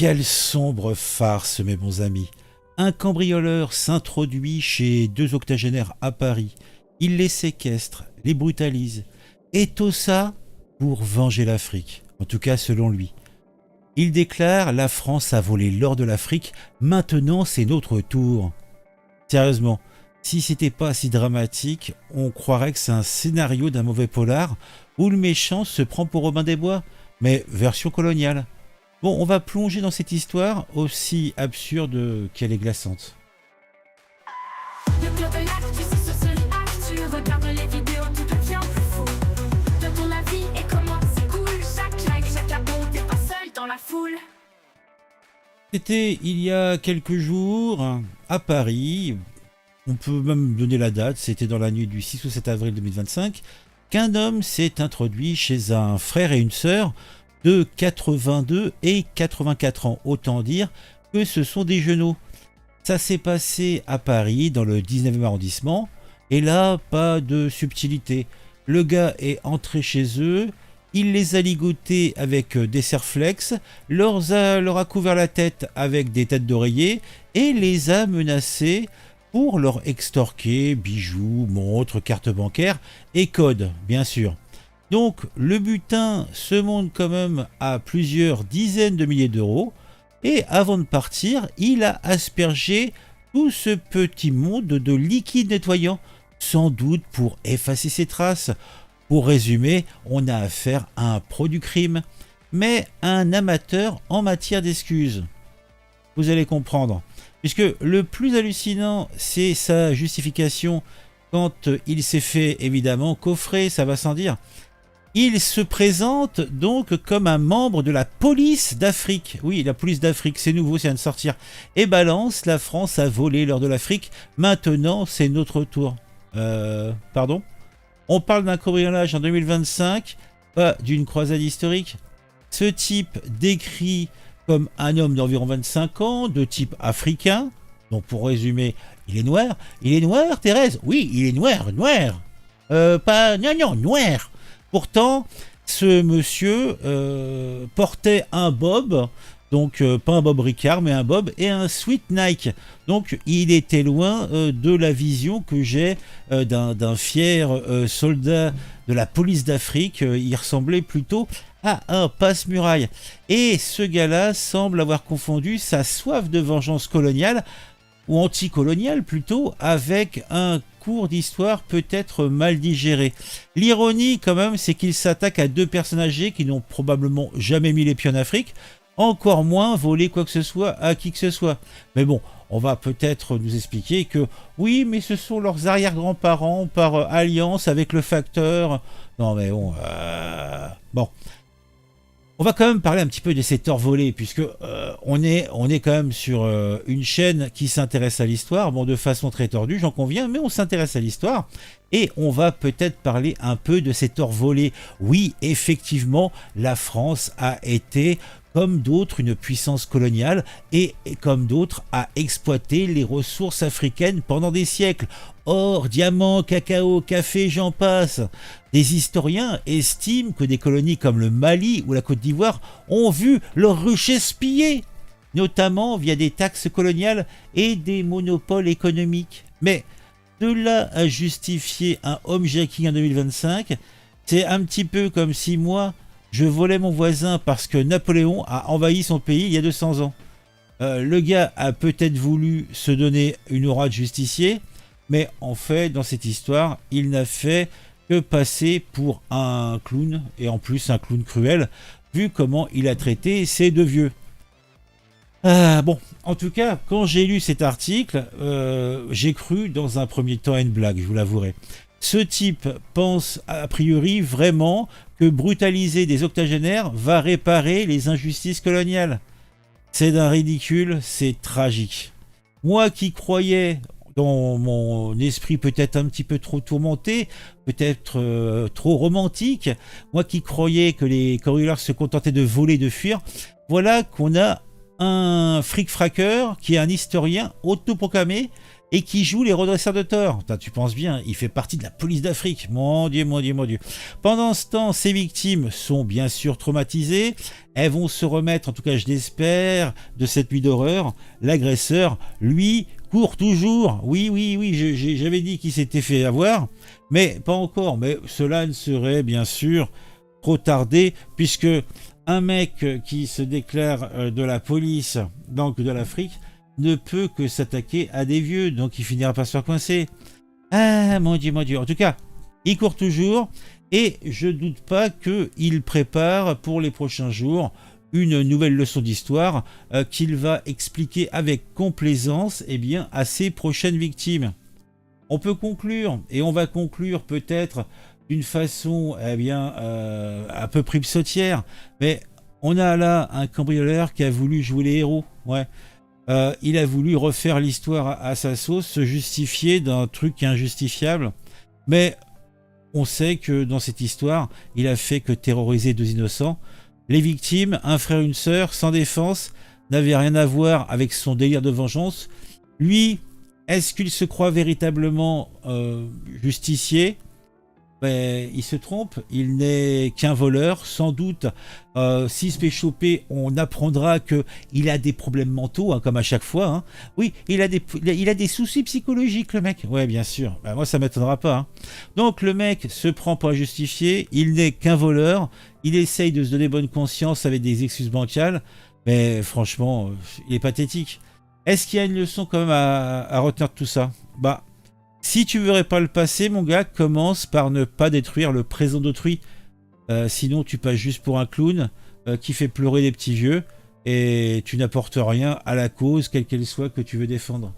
Quelle sombre farce, mes bons amis. Un cambrioleur s'introduit chez deux octogénaires à Paris. Il les séquestre, les brutalise. Et tout ça pour venger l'Afrique. En tout cas, selon lui. Il déclare: la France a volé l'or de l'Afrique, maintenant c'est notre tour. Sérieusement, si c'était pas si dramatique, on croirait que c'est un scénario d'un mauvais polar où le méchant se prend pour Robin des Bois, mais version coloniale. Bon, on va plonger dans cette histoire aussi absurde qu'elle est glaçante. Le club de l'actu, c'est sur Actu. Regarde les vidéos, tout devient plus fou. De ton avis et comment c'est cool. Chaque like, chaque abon, t'es pas seul dans la foule. C'était il y a quelques jours à Paris, on peut même donner la date, c'était dans la nuit du 6 ou 7 avril 2025, qu'un homme s'est introduit chez un frère et une sœur de 82 et 84 ans. Autant dire que ce sont des genoux. Ça s'est passé à Paris, dans le 19e arrondissement, et là, pas de subtilité. Le gars est entré chez eux, il les a ligotés avec des serflex, leur a couvert la tête avec des têtes d'oreiller et les a menacés pour leur extorquer bijoux, montres, cartes bancaires et codes, bien sûr. Donc le butin se monte quand même à plusieurs dizaines de milliers d'euros, et avant de partir, il a aspergé tout ce petit monde de liquide nettoyant, sans doute pour effacer ses traces. Pour résumer, on a affaire à un pro du crime, mais un amateur en matière d'excuses. Vous allez comprendre, puisque le plus hallucinant, c'est sa justification quand il s'est fait évidemment coffrer, ça va sans dire. Il se présente donc comme un membre de la police d'Afrique. Oui, la police d'Afrique, c'est nouveau, ça vient de sortir. Et balance: la France a volé l'or de l'Afrique, maintenant c'est notre tour. Pardon ? On parle d'un cambriolage en 2025, pas d'une croisade historique. Ce type décrit comme un homme d'environ 25 ans, de type africain. Donc pour résumer, il est noir. Il est noir, Thérèse? Oui, il est noir. Pas noir. Pourtant, ce monsieur portait un bob, donc pas un bob Ricard, mais un bob et un sweat Nike. Donc il était loin de la vision que j'ai d'un fier soldat de la police d'Afrique. Il ressemblait plutôt à un passe-muraille. Et ce gars-là semble avoir confondu sa soif de vengeance coloniale, ou anticoloniale plutôt, avec un cours d'histoire peut-être mal digéré. L'ironie quand même, c'est qu'il s'attaque à deux personnes âgées qui n'ont probablement jamais mis les pieds en Afrique, encore moins volé quoi que ce soit à qui que ce soit. Mais bon, on va peut-être nous expliquer que oui, mais ce sont leurs arrière-grands-parents par alliance avec le facteur. Non mais bon, bon. On va quand même parler un petit peu de ces torts volés, puisque on est quand même sur une chaîne qui s'intéresse à l'histoire, bon, de façon très tordue, j'en conviens, mais on s'intéresse à l'histoire, et on va peut-être parler un peu de ces torts volés. Oui, effectivement, la France a été, comme d'autres, une puissance coloniale, et comme d'autres, a exploité les ressources africaines pendant des siècles. Or, diamants, cacao, café, j'en passe. Des historiens estiment que des colonies comme le Mali ou la Côte d'Ivoire ont vu leurs richesses pillées, notamment via des taxes coloniales et des monopoles économiques. Mais de là à justifier un homejacking en 2025, c'est un petit peu comme si moi, je volais mon voisin parce que Napoléon a envahi son pays il y a 200 ans. Le gars a peut-être voulu se donner une aura de justicier, mais en fait, dans cette histoire, il n'a fait que passer pour un clown, et en plus un clown cruel, vu comment il a traité ces deux vieux. Bon, en tout cas, quand j'ai lu cet article, j'ai cru dans un premier temps à une blague, je vous l'avouerai. Ce type pense a priori vraiment que brutaliser des octogénaires va réparer les injustices coloniales. C'est d'un ridicule, c'est tragique. Moi qui croyais, dans mon esprit peut-être un petit peu trop tourmenté, peut-être trop romantique, moi qui croyais que les cambrioleurs se contentaient de voler, de fuir, voilà qu'on a un fric-fraqueur qui est un historien autoproclamé et qui joue les redresseurs de tort. Putain, tu penses bien, il fait partie de la police d'Afrique. Mon Dieu, mon Dieu, mon Dieu. Pendant ce temps, ces victimes sont bien sûr traumatisées. Elles vont se remettre, en tout cas je l'espère, de cette nuit d'horreur. L'agresseur, lui, court toujours. Oui, oui, oui, j'avais dit qu'il s'était fait avoir, mais pas encore. Mais cela ne serait bien sûr trop tardé, puisque un mec qui se déclare de la police, donc de l'Afrique, ne peut que s'attaquer à des vieux, donc il finira par se faire coincer. Ah, mon Dieu, mon Dieu. En tout cas, il court toujours, et je doute pas qu'il prépare pour les prochains jours une nouvelle leçon d'histoire qu'il va expliquer avec complaisance à ses prochaines victimes. On peut conclure, et on va conclure peut-être d'une façon un peu pripsautière, mais on a là un cambrioleur qui a voulu jouer les héros. Ouais. Il a voulu refaire l'histoire à sa sauce, se justifier d'un truc injustifiable, mais on sait que dans cette histoire, il a fait que terroriser 2 innocents. Les victimes, un frère et une sœur, sans défense, n'avaient rien à voir avec son délire de vengeance. Lui, est-ce qu'il se croit véritablement justicier ? Il se trompe, il n'est qu'un voleur, sans doute. S'il se fait choper, on apprendra qu'il a des problèmes mentaux, comme à chaque fois. Hein. Oui, il a des soucis psychologiques, le mec. Ouais, bien sûr. Moi, ça ne m'étonnera pas. Hein. Donc, le mec se prend pour un justifié, il n'est qu'un voleur, il essaye de se donner bonne conscience avec des excuses bancales, mais franchement, il est pathétique. Est-ce qu'il y a une leçon quand même à retenir de tout ça ? Si tu veux pas le passé, mon gars, commence par ne pas détruire le présent d'autrui. Sinon, tu passes juste pour un clown qui fait pleurer des petits vieux et tu n'apportes rien à la cause, quelle qu'elle soit, que tu veux défendre.